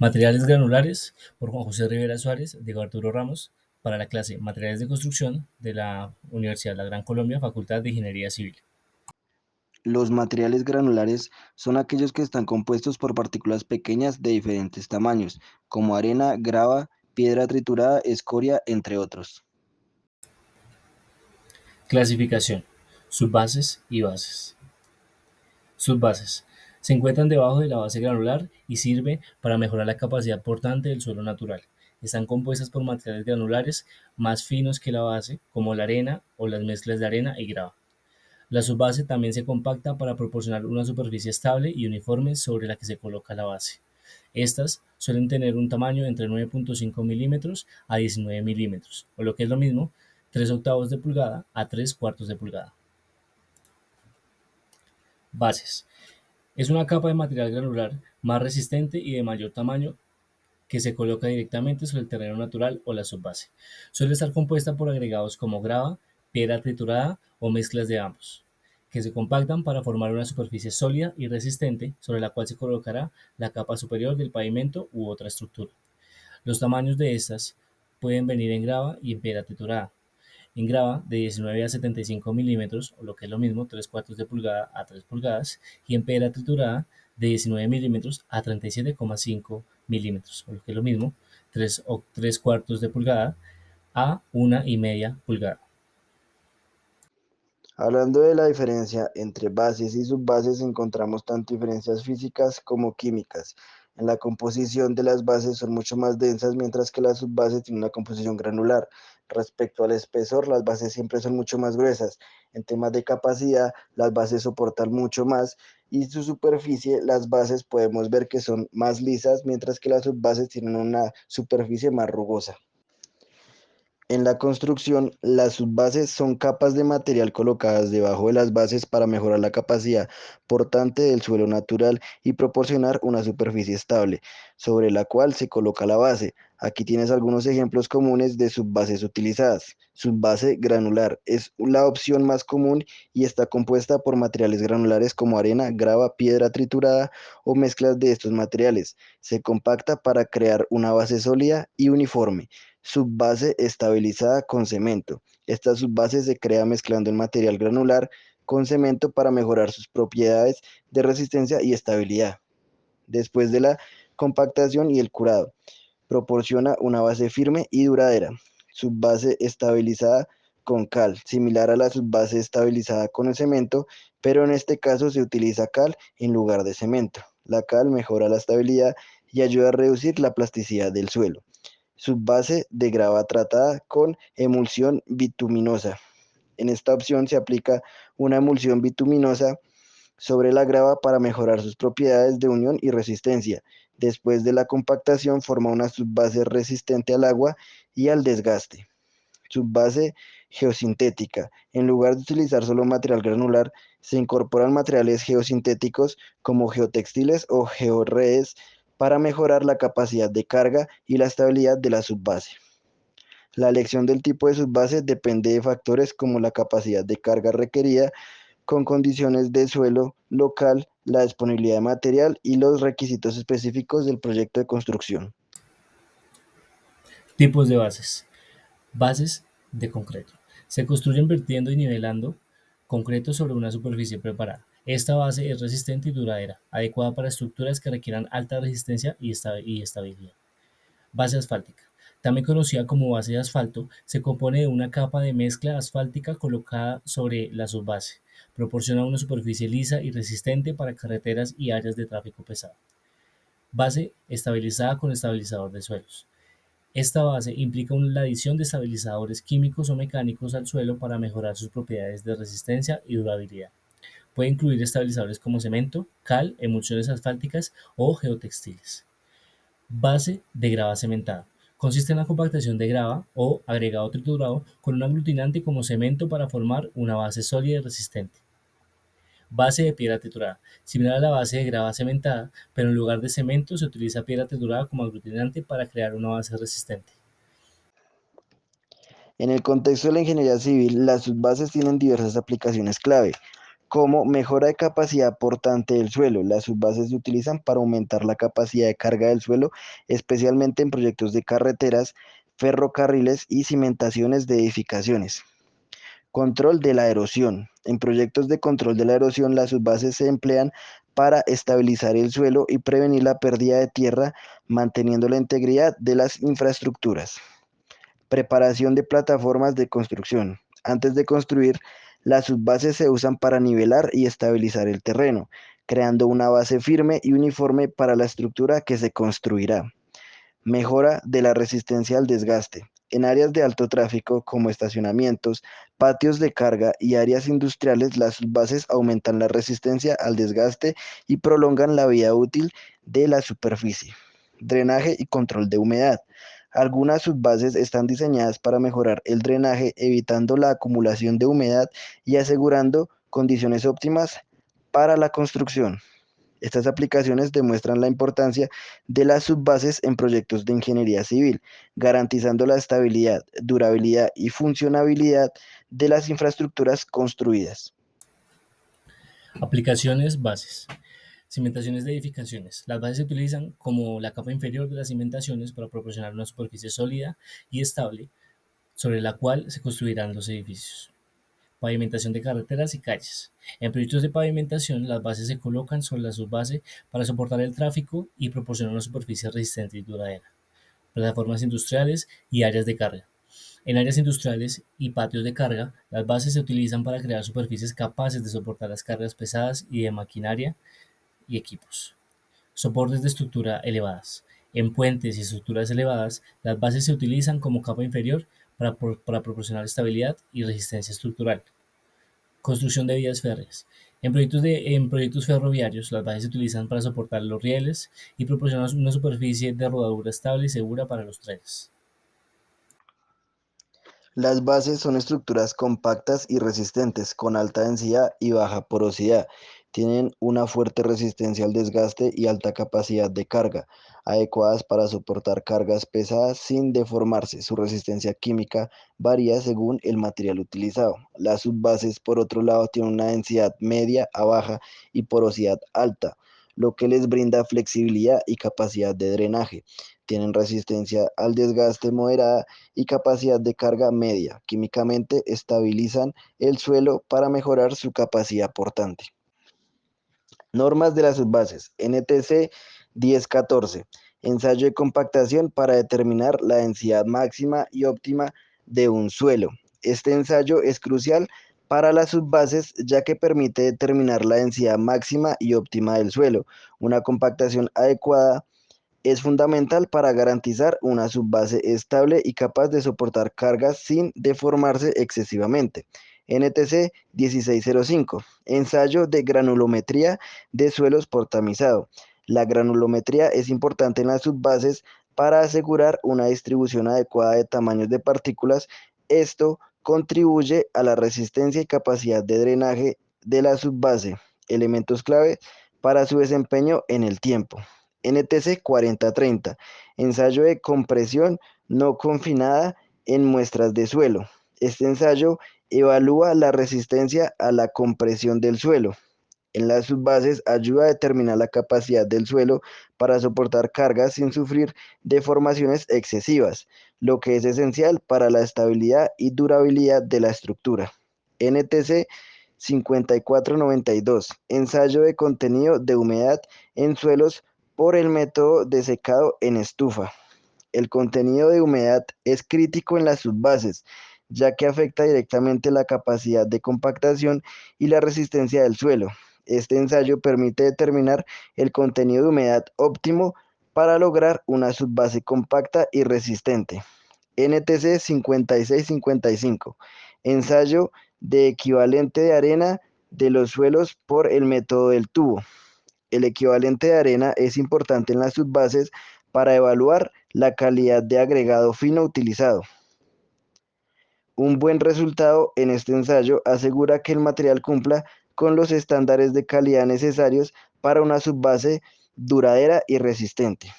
Materiales granulares por Juan José Rivera Suárez, Diego Arturo Ramos, para la clase Materiales de Construcción de la Universidad La Gran Colombia, Facultad de Ingeniería Civil. Los materiales granulares son aquellos que están compuestos por partículas pequeñas de diferentes tamaños, como arena, grava, piedra triturada, escoria, entre otros. Clasificación. Subbases y bases. Subbases. Se encuentran debajo de la base granular y sirve para mejorar la capacidad portante del suelo natural. Están compuestas por materiales granulares más finos que la base, como la arena o las mezclas de arena y grava. La subbase también se compacta para proporcionar una superficie estable y uniforme sobre la que se coloca la base. Estas suelen tener un tamaño entre 9.5 milímetros a 19 milímetros, o lo que es lo mismo, 3 octavos de pulgada a 3 cuartos de pulgada. Bases. Es una capa de material granular más resistente y de mayor tamaño que se coloca directamente sobre el terreno natural o la subbase. Suele estar compuesta por agregados como grava, piedra triturada o mezclas de ambos, que se compactan para formar una superficie sólida y resistente sobre la cual se colocará la capa superior del pavimento u otra estructura. Los tamaños de estas pueden venir en grava y en piedra triturada. En grava de 19 a 75 milímetros, o lo que es lo mismo, 3 cuartos de pulgada a 3 pulgadas, y en piedra triturada de 19 milímetros a 37,5 milímetros, o lo que es lo mismo, 3 cuartos de pulgada a 1,5 pulgada. Hablando de la diferencia entre bases y subbases, encontramos tanto diferencias físicas como químicas. En la composición de las bases son mucho más densas, mientras que las subbases tienen una composición granular. Respecto al espesor, las bases siempre son mucho más gruesas. En temas de capacidad, las bases soportan mucho más y su superficie, las bases podemos ver que son más lisas, mientras que las subbases tienen una superficie más rugosa. En la construcción, las subbases son capas de material colocadas debajo de las bases para mejorar la capacidad portante del suelo natural y proporcionar una superficie estable, sobre la cual se coloca la base. Aquí tienes algunos ejemplos comunes de subbases utilizadas. Subbase granular es la opción más común y está compuesta por materiales granulares como arena, grava, piedra triturada o mezclas de estos materiales. Se compacta para crear una base sólida y uniforme. Subbase estabilizada con cemento. Esta subbase se crea mezclando el material granular con cemento para mejorar sus propiedades de resistencia y estabilidad. Después de la compactación y el curado, proporciona una base firme y duradera. Subbase estabilizada con cal, similar a la subbase estabilizada con el cemento, pero en este caso se utiliza cal en lugar de cemento. La cal mejora la estabilidad y ayuda a reducir la plasticidad del suelo. Subbase de grava tratada con emulsión bituminosa. En esta opción se aplica una emulsión bituminosa sobre la grava para mejorar sus propiedades de unión y resistencia. Después de la compactación forma una subbase resistente al agua y al desgaste. Subbase geosintética. En lugar de utilizar solo material granular, se incorporan materiales geosintéticos como geotextiles o georredes para mejorar la capacidad de carga y la estabilidad de la subbase. La elección del tipo de subbase depende de factores como la capacidad de carga requerida, con condiciones de suelo local, la disponibilidad de material y los requisitos específicos del proyecto de construcción. Tipos de bases. Bases de concreto. Se construyen vertiendo y nivelando concreto sobre una superficie preparada. Esta base es resistente y duradera, adecuada para estructuras que requieran alta resistencia y estabilidad. Base asfáltica. También conocida como base de asfalto, se compone de una capa de mezcla asfáltica colocada sobre la subbase. Proporciona una superficie lisa y resistente para carreteras y áreas de tráfico pesado. Base estabilizada con estabilizador de suelos. Esta base implica la adición de estabilizadores químicos o mecánicos al suelo para mejorar sus propiedades de resistencia y durabilidad. Puede incluir estabilizadores como cemento, cal, emulsiones asfálticas o geotextiles. Base de grava cementada. Consiste en la compactación de grava o agregado triturado con un aglutinante como cemento para formar una base sólida y resistente. Base de piedra triturada. Similar a la base de grava cementada, pero en lugar de cemento se utiliza piedra triturada como aglutinante para crear una base resistente. En el contexto de la ingeniería civil, las subbases tienen diversas aplicaciones clave, como mejora de capacidad portante del suelo. Las subbases se utilizan para aumentar la capacidad de carga del suelo, especialmente en proyectos de carreteras, ferrocarriles y cimentaciones de edificaciones. Control de la erosión. En proyectos de control de la erosión, las subbases se emplean para estabilizar el suelo y prevenir la pérdida de tierra, manteniendo la integridad de las infraestructuras. Preparación de plataformas de construcción. Antes de construir, las subbases se usan para nivelar y estabilizar el terreno, creando una base firme y uniforme para la estructura que se construirá. Mejora de la resistencia al desgaste. En áreas de alto tráfico como estacionamientos, patios de carga y áreas industriales, las subbases aumentan la resistencia al desgaste y prolongan la vida útil de la superficie. Drenaje y control de humedad. Algunas subbases están diseñadas para mejorar el drenaje, evitando la acumulación de humedad y asegurando condiciones óptimas para la construcción. Estas aplicaciones demuestran la importancia de las subbases en proyectos de ingeniería civil, garantizando la estabilidad, durabilidad y funcionabilidad de las infraestructuras construidas. Aplicaciones bases. Cimentaciones de edificaciones. Las bases se utilizan como la capa inferior de las cimentaciones para proporcionar una superficie sólida y estable sobre la cual se construirán los edificios. Pavimentación de carreteras y calles. En proyectos de pavimentación, las bases se colocan sobre la subbase para soportar el tráfico y proporcionar una superficie resistente y duradera. Plataformas industriales y áreas de carga. En áreas industriales y patios de carga, las bases se utilizan para crear superficies capaces de soportar las cargas pesadas y de maquinaria y equipos. Soportes de estructura elevadas. En puentes y estructuras elevadas, las bases se utilizan como capa inferior para proporcionar estabilidad y resistencia estructural. Construcción de vías férreas. En proyectos ferroviarios, las bases se utilizan para soportar los rieles y proporcionar una superficie de rodadura estable y segura para los trenes. Las bases son estructuras compactas y resistentes, con alta densidad y baja porosidad. Tienen una fuerte resistencia al desgaste y alta capacidad de carga, adecuadas para soportar cargas pesadas sin deformarse. Su resistencia química varía según el material utilizado. Las subbases, por otro lado, tienen una densidad media a baja y porosidad alta, lo que les brinda flexibilidad y capacidad de drenaje. Tienen resistencia al desgaste moderada y capacidad de carga media. Químicamente estabilizan el suelo para mejorar su capacidad portante. Normas de las subbases. NTC 1014. Ensayo de compactación para determinar la densidad máxima y óptima de un suelo. Este ensayo es crucial para las subbases ya que permite determinar la densidad máxima y óptima del suelo. Una compactación adecuada es fundamental para garantizar una subbase estable y capaz de soportar cargas sin deformarse excesivamente. NTC 1605. Ensayo de granulometría de suelos por tamizado. La granulometría es importante en las subbases para asegurar una distribución adecuada de tamaños de partículas. Esto contribuye a la resistencia y capacidad de drenaje de la subbase, elementos clave para su desempeño en el tiempo. NTC 4030, ensayo de compresión no confinada en muestras de suelo. Este ensayo evalúa la resistencia a la compresión del suelo. En las subbases ayuda a determinar la capacidad del suelo para soportar cargas sin sufrir deformaciones excesivas, lo que es esencial para la estabilidad y durabilidad de la estructura. NTC 5492, ensayo de contenido de humedad en suelos por el método de secado en estufa. El contenido de humedad es crítico en las subbases, ya que afecta directamente la capacidad de compactación y la resistencia del suelo. Este ensayo permite determinar el contenido de humedad óptimo para lograr una subbase compacta y resistente. NTC 5655, ensayo de equivalente de arena de los suelos por el método del tubo. El equivalente de arena es importante en las subbases para evaluar la calidad de agregado fino utilizado. Un buen resultado en este ensayo asegura que el material cumpla con los estándares de calidad necesarios para una subbase duradera y resistente.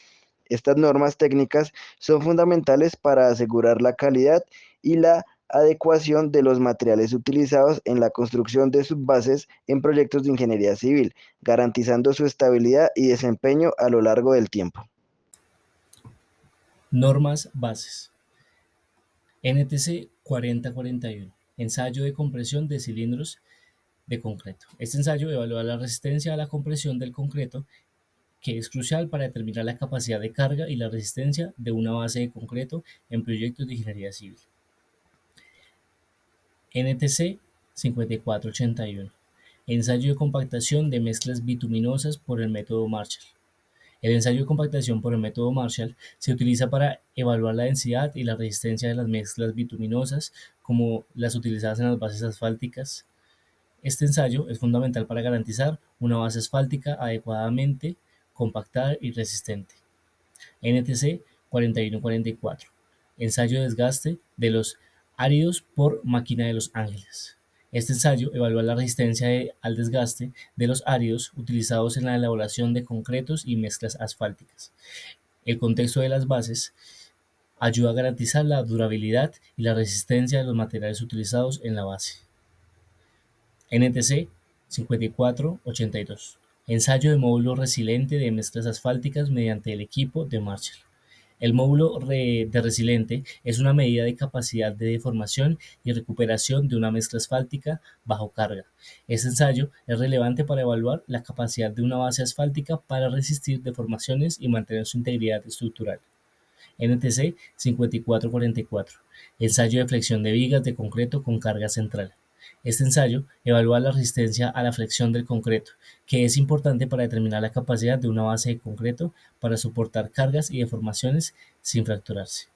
Estas normas técnicas son fundamentales para asegurar la calidad y la adecuación de los materiales utilizados en la construcción de subbases en proyectos de ingeniería civil, garantizando su estabilidad y desempeño a lo largo del tiempo. Normas bases. NTC 4041. Ensayo de compresión de cilindros de concreto. Este ensayo evalúa la resistencia a la compresión del concreto, que es crucial para determinar la capacidad de carga y la resistencia de una base de concreto en proyectos de ingeniería civil. NTC 5481. Ensayo de compactación de mezclas bituminosas por el método Marshall. El ensayo de compactación por el método Marshall se utiliza para evaluar la densidad y la resistencia de las mezclas bituminosas, como las utilizadas en las bases asfálticas. Este ensayo es fundamental para garantizar una base asfáltica adecuadamente compactada y resistente. NTC 4144. Ensayo de desgaste de los áridos por máquina de Los Ángeles. Este ensayo evalúa la resistencia al desgaste de los áridos utilizados en la elaboración de concretos y mezclas asfálticas. El contexto de las bases ayuda a garantizar la durabilidad y la resistencia de los materiales utilizados en la base. NTC 5482. Ensayo de módulo resiliente de mezclas asfálticas mediante el equipo de Marshall. El módulo de resiliente es una medida de capacidad de deformación y recuperación de una mezcla asfáltica bajo carga. Este ensayo es relevante para evaluar la capacidad de una base asfáltica para resistir deformaciones y mantener su integridad estructural. NTC 5444. Ensayo de flexión de vigas de concreto con carga central. Este ensayo evalúa la resistencia a la flexión del concreto, que es importante para determinar la capacidad de una base de concreto para soportar cargas y deformaciones sin fracturarse.